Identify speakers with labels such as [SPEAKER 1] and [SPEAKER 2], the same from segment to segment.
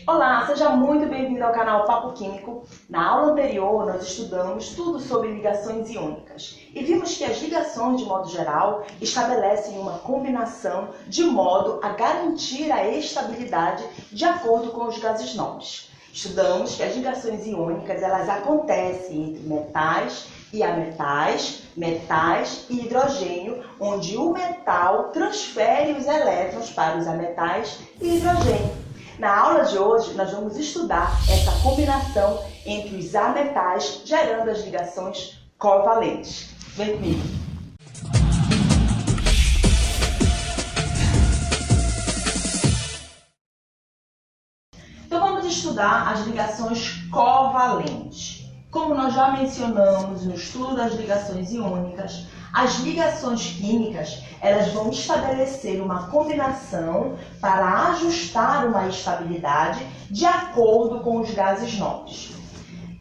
[SPEAKER 1] Olá, seja muito bem-vindo ao canal Papo Químico. Na aula anterior, nós estudamos tudo sobre ligações iônicas e vimos que as ligações, de modo geral, estabelecem uma combinação de modo a garantir a estabilidade de acordo com os gases nobres. Estudamos que as ligações iônicas elas acontecem entre metais e ametais, metais e hidrogênio, onde o metal transfere os elétrons para os ametais e hidrogênio. Na aula de hoje, nós vamos estudar essa combinação entre os ametais, gerando as ligações covalentes. Vem comigo! Então vamos estudar as ligações covalentes. Como nós já mencionamos no estudo das ligações iônicas, as ligações químicas elas vão estabelecer uma combinação para ajustar uma estabilidade de acordo com os gases nobres.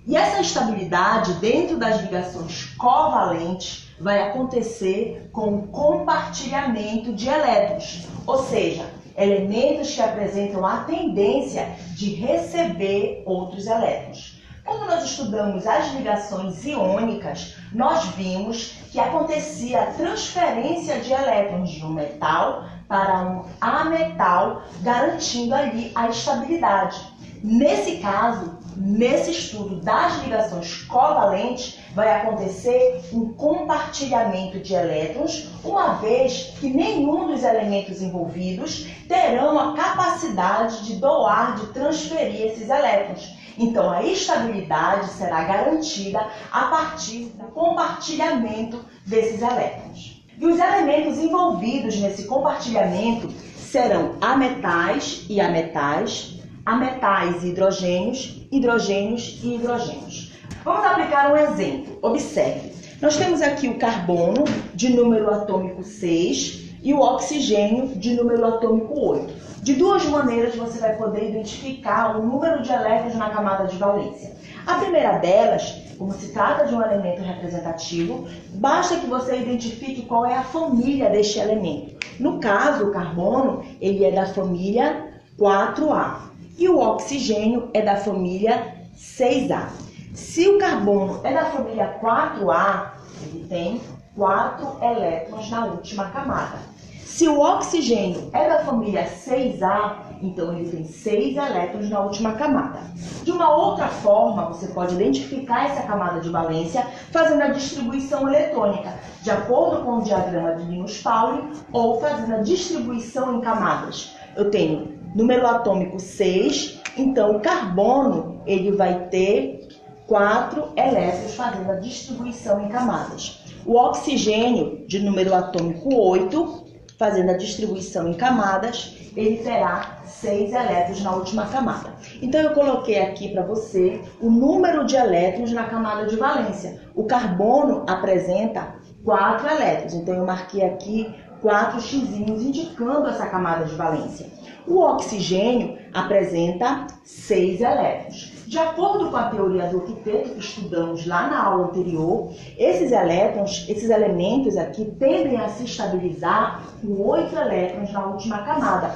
[SPEAKER 1] E essa estabilidade dentro das ligações covalentes vai acontecer com o compartilhamento de elétrons, ou seja, elementos que apresentam a tendência de receber outros elétrons. Quando nós estudamos as ligações iônicas, nós vimos que acontecia a transferência de elétrons de um metal para um ametal, garantindo ali a estabilidade. Nesse caso, nesse estudo das ligações covalentes, vai acontecer um compartilhamento de elétrons, uma vez que nenhum dos elementos envolvidos terão a capacidade de doar, de transferir esses elétrons. Então, a estabilidade será garantida a partir do compartilhamento desses elétrons. E os elementos envolvidos nesse compartilhamento serão ametais e ametais, ametais e hidrogênios, hidrogênios e hidrogênios. Vamos aplicar um exemplo. Observe. Nós temos aqui o carbono de número atômico 6 e o oxigênio de número atômico 8. De duas maneiras você vai poder identificar o número de elétrons na camada de valência. A primeira delas, como se trata de um elemento representativo, basta que você identifique qual é a família deste elemento. No caso, o carbono, ele é da família 4A e o oxigênio é da família 6A. Se o carbono é da família 4A, ele tem 4 elétrons na última camada. Se o oxigênio é da família 6A, então ele tem 6 elétrons na última camada. De uma outra forma, você pode identificar essa camada de valência fazendo a distribuição eletrônica, de acordo com o diagrama de Linus-Pauling, ou fazendo a distribuição em camadas. Eu tenho número atômico 6, então o carbono ele vai ter 4 elétrons fazendo a distribuição em camadas. O oxigênio, de número atômico 8, fazendo a distribuição em camadas, ele terá 6 elétrons na última camada. Então, eu coloquei aqui para você o número de elétrons na camada de valência. O carbono apresenta 4 elétrons, então eu marquei aqui 4 xizinhos indicando essa camada de valência. O oxigênio apresenta 6 elétrons. De acordo com a teoria do octeto que estudamos lá na aula anterior, esses elétrons, esses elementos aqui tendem a se estabilizar com 8 elétrons na última camada.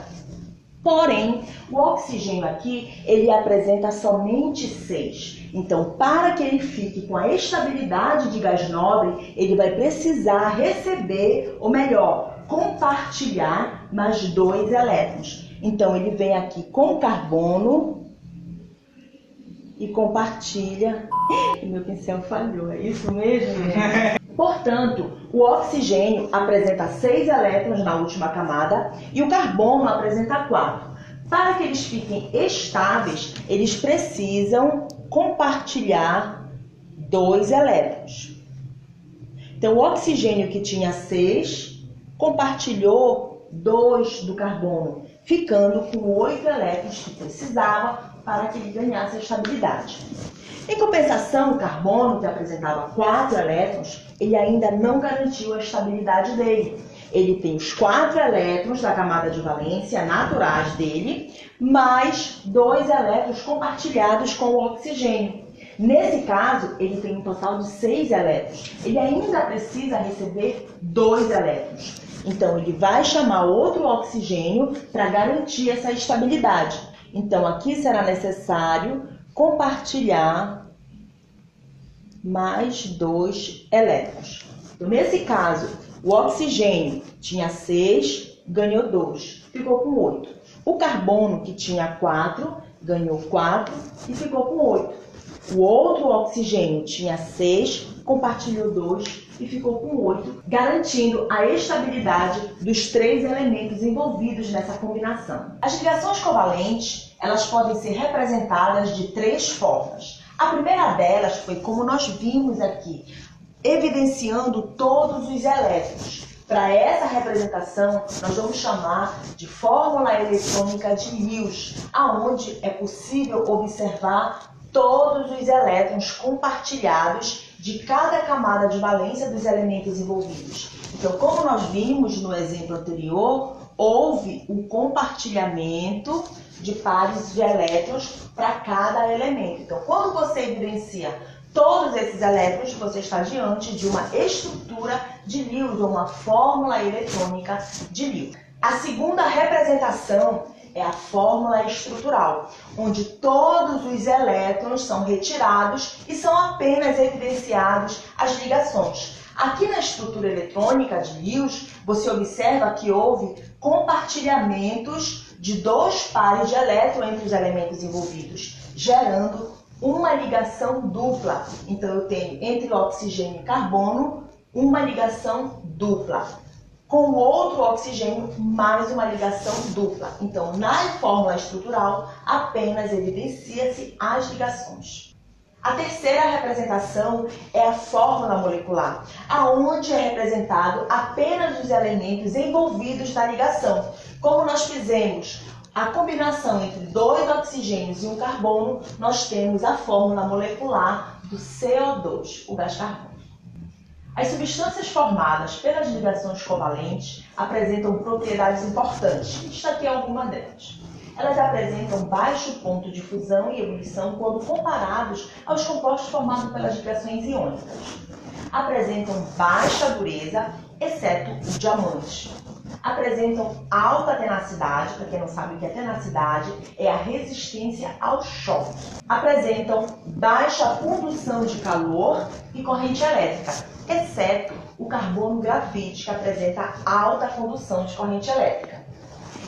[SPEAKER 1] Porém, o oxigênio aqui, ele apresenta somente 6. Então, para que ele fique com a estabilidade de gás nobre, ele vai precisar receber, ou melhor, compartilhar mais 2 elétrons. Então, ele vem aqui com carbono e compartilha. Meu pincel falhou, é isso mesmo? Portanto, o oxigênio apresenta 6 elétrons na última camada e o carbono apresenta 4. Para que eles fiquem estáveis, eles precisam compartilhar 2 elétrons. Então, o oxigênio que tinha 6 compartilhou 2 do carbono, ficando com 8 elétrons que precisava para que ele ganhasse a estabilidade. Em compensação, o carbono, que apresentava 4 elétrons, ele ainda não garantiu a estabilidade dele. Ele tem os 4 elétrons da camada de valência naturais dele, mais 2 elétrons compartilhados com o oxigênio. Nesse caso, ele tem um total de 6 elétrons. Ele ainda precisa receber 2 elétrons. Então, ele vai chamar outro oxigênio para garantir essa estabilidade. Então, aqui será necessário compartilhar mais 2 elétrons. Então, nesse caso, o oxigênio tinha 6, ganhou 2, ficou com 8. O carbono, que tinha 4, ganhou 4 e ficou com 8. O outro oxigênio tinha 6, compartilhou 2 e ficou com 8, garantindo a estabilidade dos 3 elementos envolvidos nessa combinação. As ligações covalentes, elas podem ser representadas de 3 formas. A primeira delas foi como nós vimos aqui, evidenciando todos os elétrons. Para essa representação, nós vamos chamar de fórmula eletrônica de Lewis, aonde é possível observar todos os elétrons compartilhados de cada camada de valência dos elementos envolvidos. Então, como nós vimos no exemplo anterior, houve um compartilhamento de pares de elétrons para cada elemento. Então, quando você evidencia todos esses elétrons, você está diante de uma estrutura de Lewis, ou uma fórmula eletrônica de Lewis. A segunda representação é a fórmula estrutural, onde todos os elétrons são retirados e são apenas evidenciados as ligações. Aqui na estrutura eletrônica de Lewis, você observa que houve compartilhamentos de 2 pares de elétrons entre os elementos envolvidos, gerando uma ligação dupla. Então, eu tenho entre oxigênio e carbono uma ligação dupla. Com o outro oxigênio, mais uma ligação dupla. Então, na fórmula estrutural, apenas evidencia-se as ligações. A terceira representação é a fórmula molecular, aonde é representado apenas os elementos envolvidos na ligação. Como nós fizemos a combinação entre 2 oxigênios e um carbono, nós temos a fórmula molecular do CO2, o gás carbônico. As substâncias formadas pelas ligações covalentes apresentam propriedades importantes. Está aqui alguma delas. Elas apresentam baixo ponto de fusão e ebulição quando comparados aos compostos formados pelas ligações iônicas. Apresentam baixa dureza, exceto o diamante. Apresentam alta tenacidade, para quem não sabe o que é tenacidade, é a resistência ao choque. Apresentam baixa condução de calor e corrente elétrica, exceto o carbono grafite, que apresenta alta condução de corrente elétrica.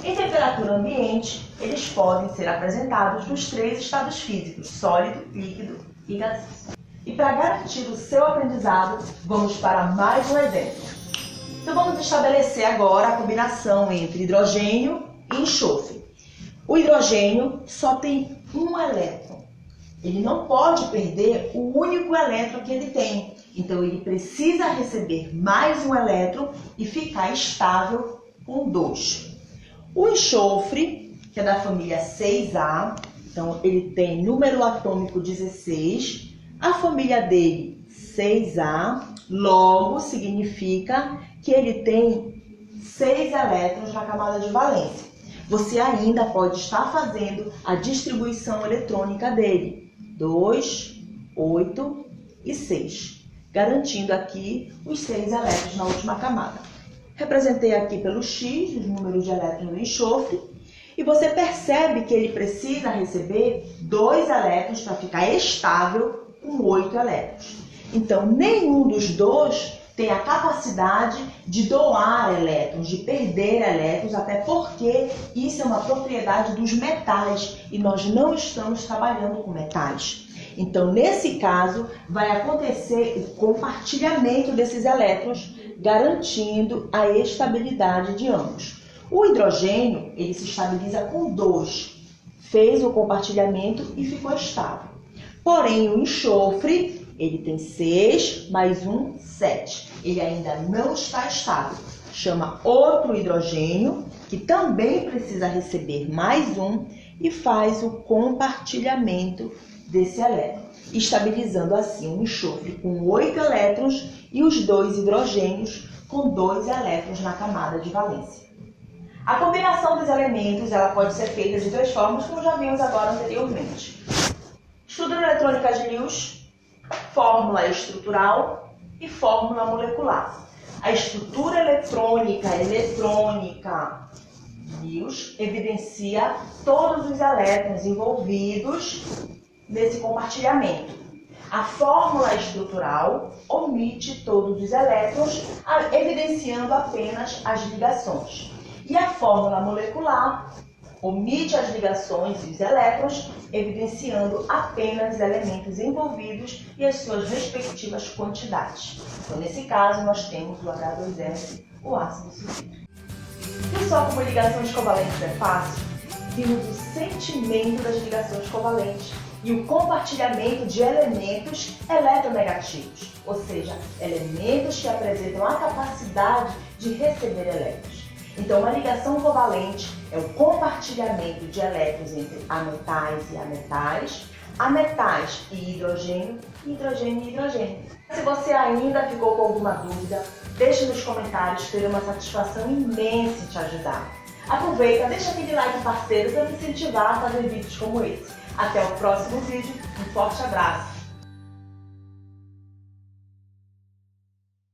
[SPEAKER 1] Em temperatura ambiente, eles podem ser apresentados nos 3 estados físicos, sólido, líquido e gasoso. E para garantir o seu aprendizado, vamos para mais um exemplo. Então, vamos estabelecer agora a combinação entre hidrogênio e enxofre. O hidrogênio só tem um elétron. Ele não pode perder o único elétron que ele tem. Então, ele precisa receber mais um elétron e ficar estável com 2. O enxofre, que é da família 6A, então ele tem número atômico 16. A família dele, 6A, logo significa que ele tem 6 elétrons na camada de valência. Você ainda pode estar fazendo a distribuição eletrônica dele. 2, 8 e 6. Garantindo aqui os 6 elétrons na última camada. Representei aqui pelo X os números de elétrons do enxofre. E você percebe que ele precisa receber 2 elétrons para ficar estável com 8 elétrons. Então, nenhum dos 2 tem a capacidade de doar elétrons, de perder elétrons, até porque isso é uma propriedade dos metais e nós não estamos trabalhando com metais. Então, nesse caso, vai acontecer o compartilhamento desses elétrons, garantindo a estabilidade de ambos. O hidrogênio, ele se estabiliza com 2, fez o compartilhamento e ficou estável. Porém, o enxofre, ele tem 6 mais 1, 7. Ele ainda não está estável. Chama outro hidrogênio, que também precisa receber mais um, e faz o compartilhamento desse elétron, estabilizando assim o enxofre com 8 elétrons e os 2 hidrogênios com 2 elétrons na camada de valência. A combinação dos elementos ela pode ser feita de 2 formas, como já vimos agora anteriormente. Estrutura eletrônica de Lewis, fórmula estrutural e fórmula molecular. A estrutura eletrônica íons evidencia todos os elétrons envolvidos nesse compartilhamento. A fórmula estrutural omite todos os elétrons, evidenciando apenas as ligações. E a fórmula molecular omite as ligações e os elétrons, evidenciando apenas os elementos envolvidos e as suas respectivas quantidades. Então, nesse caso, nós temos o H2S, o ácido sulfídrico. E só como ligações covalentes é fácil, vimos o sentimento das ligações covalentes e o compartilhamento de elementos eletronegativos, ou seja, elementos que apresentam a capacidade de receber elétrons. Então, uma ligação covalente é o compartilhamento de elétrons entre ametais e ametais, ametais e hidrogênio, hidrogênio e hidrogênio. Se você ainda ficou com alguma dúvida, deixe nos comentários, terei uma satisfação imensa em te ajudar. Aproveita, deixa aquele like parceiro para me incentivar a fazer vídeos como esse. Até o próximo vídeo, um forte abraço!